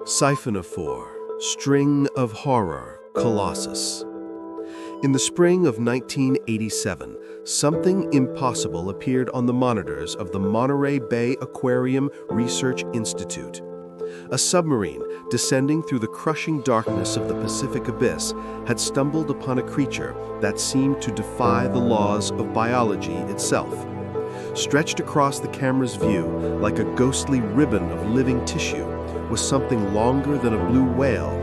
Siphonophore, String of Horror, Colossus. In the spring of 1987, something impossible appeared on the monitors of the Monterey Bay Aquarium Research Institute. A submarine, descending through the crushing darkness of the Pacific abyss, had stumbled upon a creature that seemed to defy the laws of biology itself. Stretched across the camera's view like a ghostly ribbon of living tissue was something longer than a blue whale,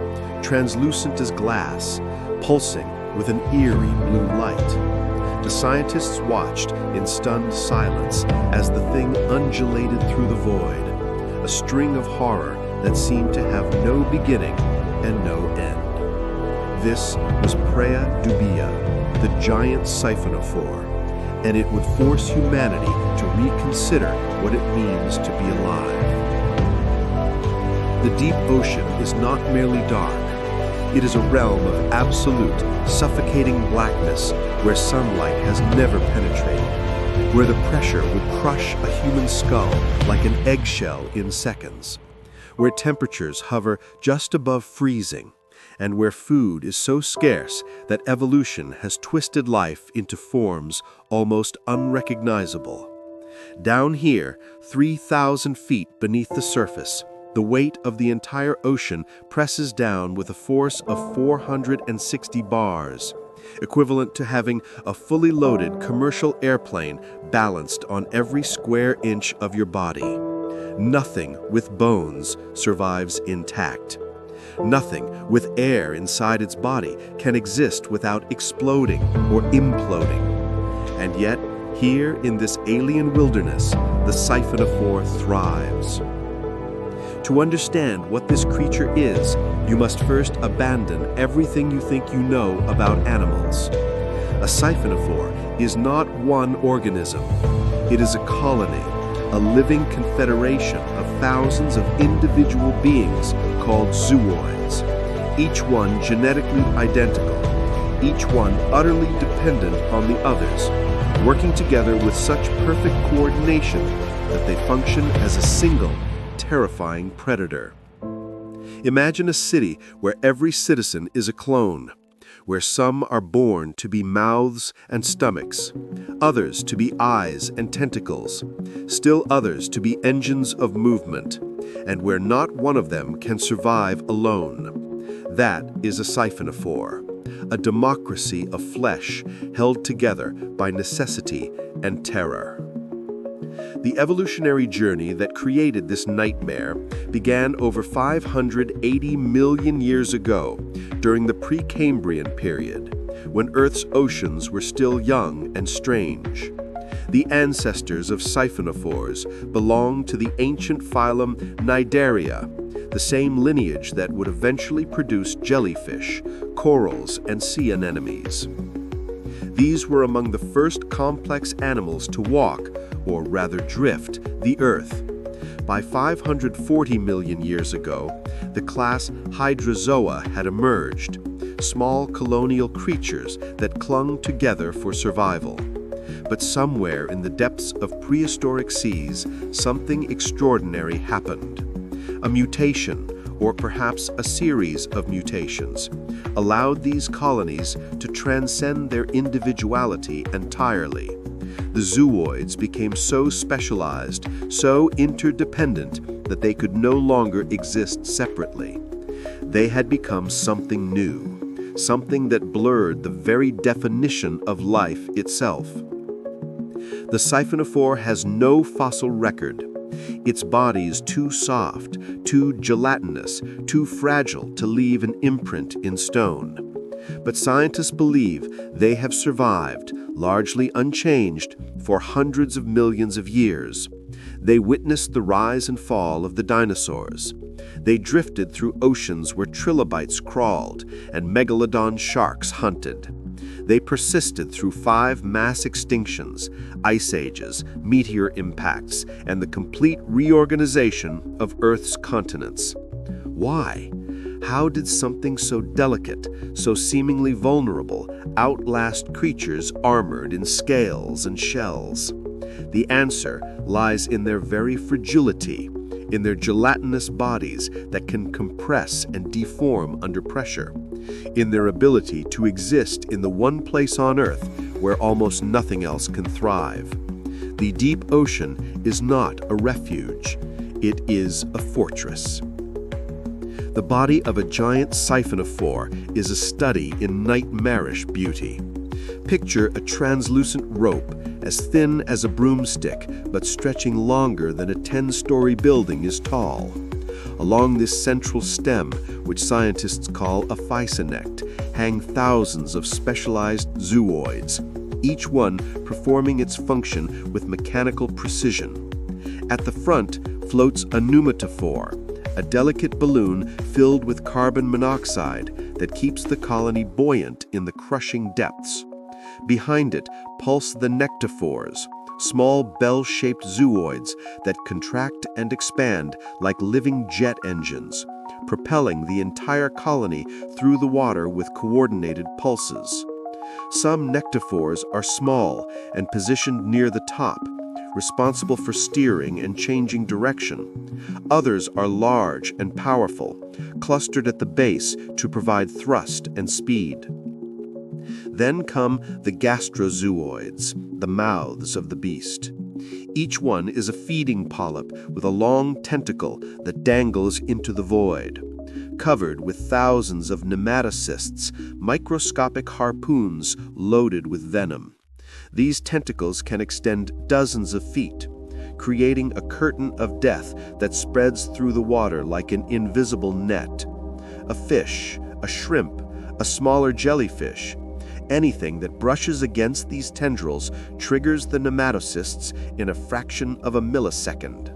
translucent as glass, pulsing with an eerie blue light. The scientists watched in stunned silence as the thing undulated through the void, a string of horror that seemed to have no beginning and no end. This was Praia Dubia, the giant Siphonophore, and it would force humanity to reconsider what it means to be alive. The deep ocean is not merely dark. It is a realm of absolute, suffocating blackness where sunlight has never penetrated, where the pressure would crush a human skull like an eggshell in seconds, where temperatures hover just above freezing, and where food is so scarce that evolution has twisted life into forms almost unrecognizable. Down here, 3,000 feet beneath the surface, the weight of the entire ocean presses down with a force of 460 bars, equivalent to having a fully loaded commercial airplane balanced on every square inch of your body. Nothing with bones survives intact. Nothing with air inside its body can exist without exploding or imploding. And yet, here in this alien wilderness, the Siphonophore thrives. To understand what this creature is, you must first abandon everything you think you know about animals. A Siphonophore is not one organism. It is a colony, a living confederation of thousands of individual beings called zooids, each one genetically identical, each one utterly dependent on the others, working together with such perfect coordination that they function as a single, terrifying predator. Imagine a city where every citizen is a clone, where some are born to be mouths and stomachs, others to be eyes and tentacles, still others to be engines of movement, and where not one of them can survive alone. That is a Siphonophore, a democracy of flesh held together by necessity and terror. The evolutionary journey that created this nightmare began over 580 million years ago during the Precambrian period, when Earth's oceans were still young and strange. The ancestors of Siphonophores belonged to the ancient phylum Cnidaria, the same lineage that would eventually produce jellyfish, corals, and sea anemones. These were among the first complex animals to walk, or rather drift, the Earth. By 540 million years ago, the class Hydrozoa had emerged, small colonial creatures that clung together for survival. But somewhere in the depths of prehistoric seas, something extraordinary happened. A mutation, or perhaps a series of mutations, allowed these colonies to transcend their individuality entirely. The zooids became so specialized, so interdependent, that they could no longer exist separately. They had become something new, something that blurred the very definition of life itself. The Siphonophore has no fossil record. Its body is too soft, too gelatinous, too fragile to leave an imprint in stone. But scientists believe they have survived, largely unchanged, for hundreds of millions of years. They witnessed the rise and fall of the dinosaurs. They drifted through oceans where trilobites crawled and megalodon sharks hunted. They persisted through 5 mass extinctions, ice ages, meteor impacts, and the complete reorganization of Earth's continents. Why? How did something so delicate, so seemingly vulnerable, outlast creatures armored in scales and shells? The answer lies in their very fragility, in their gelatinous bodies that can compress and deform under pressure, in their ability to exist in the one place on Earth where almost nothing else can thrive. The deep ocean is not a refuge, it is a fortress. The body of a giant Siphonophore is a study in nightmarish beauty. Picture a translucent rope as thin as a broomstick but stretching longer than a 10-story building is tall. Along this central stem, which scientists call a physonect, hang thousands of specialized zooids, each one performing its function with mechanical precision. At the front floats a pneumatophore, a delicate balloon filled with carbon monoxide that keeps the colony buoyant in the crushing depths. Behind it pulse the nectophores, small bell-shaped zooids that contract and expand like living jet engines, propelling the entire colony through the water with coordinated pulses. Some nectophores are small and positioned near the top, responsible for steering and changing direction. Others are large and powerful, clustered at the base to provide thrust and speed. Then come the gastrozooids, the mouths of the beast. Each one is a feeding polyp with a long tentacle that dangles into the void. Covered with thousands of nematocysts, microscopic harpoons loaded with venom. These tentacles can extend dozens of feet, creating a curtain of death that spreads through the water like an invisible net. A fish, a shrimp, a smaller jellyfish, anything that brushes against these tendrils triggers the nematocysts in a fraction of a millisecond.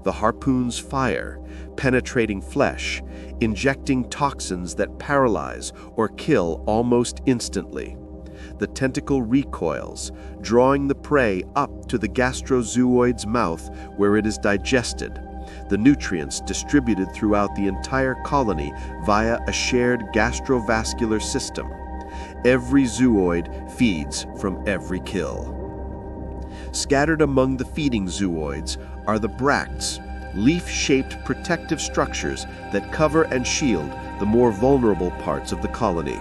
The harpoons fire, penetrating flesh, injecting toxins that paralyze or kill almost instantly. The tentacle recoils, drawing the prey up to the gastrozooid's mouth where it is digested, the nutrients distributed throughout the entire colony via a shared gastrovascular system. Every zooid feeds from every kill. Scattered among the feeding zooids are the bracts, leaf-shaped protective structures that cover and shield the more vulnerable parts of the colony,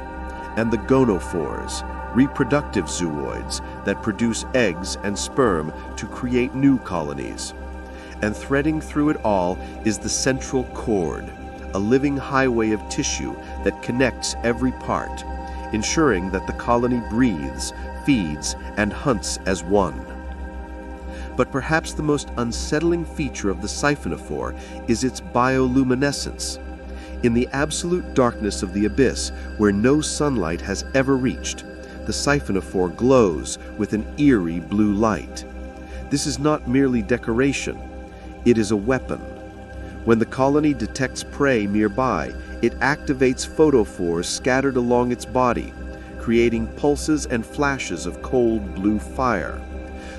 and the gonophores, reproductive zooids that produce eggs and sperm to create new colonies. And threading through it all is the central cord, a living highway of tissue that connects every part, ensuring that the colony breathes, feeds, and hunts as one. But perhaps the most unsettling feature of the Siphonophore is its bioluminescence. In the absolute darkness of the abyss, where no sunlight has ever reached, the Siphonophore glows with an eerie blue light. This is not merely decoration, it is a weapon. When the colony detects prey nearby, it activates photophores scattered along its body, creating pulses and flashes of cold blue fire.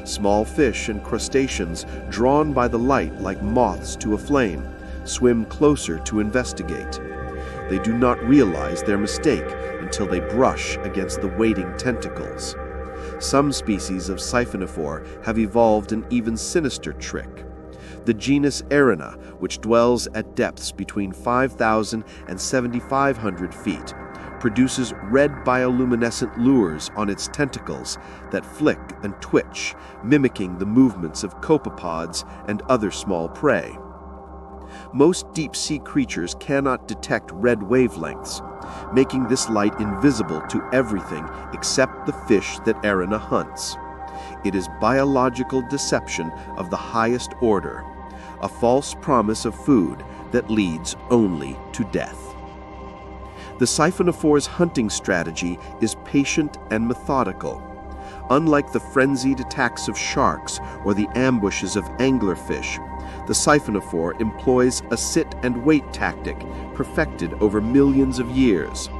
Small fish and crustaceans, drawn by the light like moths to a flame, swim closer to investigate. They do not realize their mistake until they brush against the waiting tentacles. Some species of Siphonophore have evolved an even sinister trick. The genus Arena, which dwells at depths between 5,000 and 7,500 feet, produces red bioluminescent lures on its tentacles that flick and twitch, mimicking the movements of copepods and other small prey. Most deep-sea creatures cannot detect red wavelengths, making this light invisible to everything except the fish that Arena hunts. It is biological deception of the highest order, a false promise of food that leads only to death. The Siphonophore's hunting strategy is patient and methodical. Unlike the frenzied attacks of sharks or the ambushes of anglerfish, the Siphonophore employs a sit-and-wait tactic perfected over millions of years.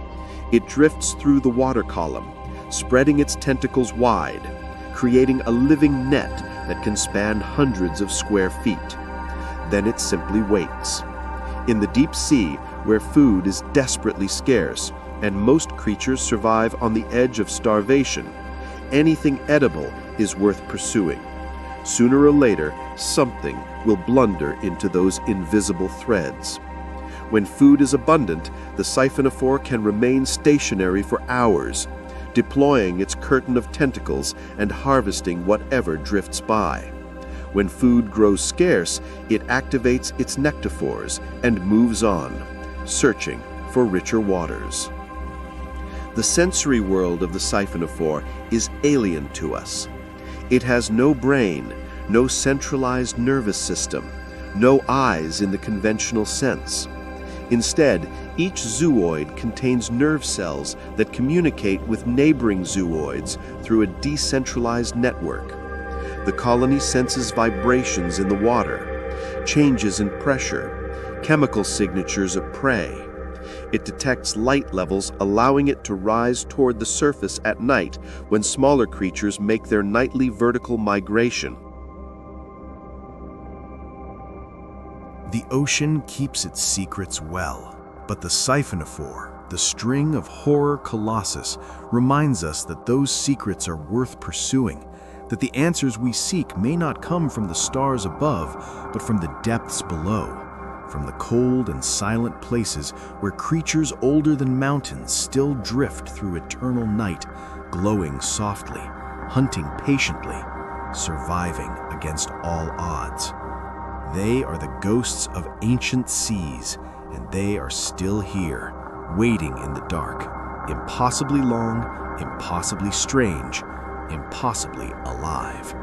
It drifts through the water column, spreading its tentacles wide, creating a living net that can span hundreds of square feet. Then it simply waits. In the deep sea, where food is desperately scarce and most creatures survive on the edge of starvation, anything edible is worth pursuing. Sooner or later, something will blunder into those invisible threads. When food is abundant, the siphonophore can remain stationary for hours, deploying its curtain of tentacles and harvesting whatever drifts by. When food grows scarce, it activates its nectophores and moves on, searching for richer waters. The sensory world of the siphonophore is alien to us. It has no brain, no centralized nervous system, no eyes in the conventional sense. Instead, each zooid contains nerve cells that communicate with neighboring zooids through a decentralized network. The colony senses vibrations in the water, changes in pressure, chemical signatures of prey. It detects light levels, allowing it to rise toward the surface at night when smaller creatures make their nightly vertical migration. The ocean keeps its secrets well, but the Siphonophore, the string of horror colossus, reminds us that those secrets are worth pursuing, that the answers we seek may not come from the stars above, but from the depths below, from the cold and silent places where creatures older than mountains still drift through eternal night, glowing softly, hunting patiently, surviving against all odds. They are the ghosts of ancient seas, and they are still here, waiting in the dark, impossibly long, impossibly strange, impossibly alive.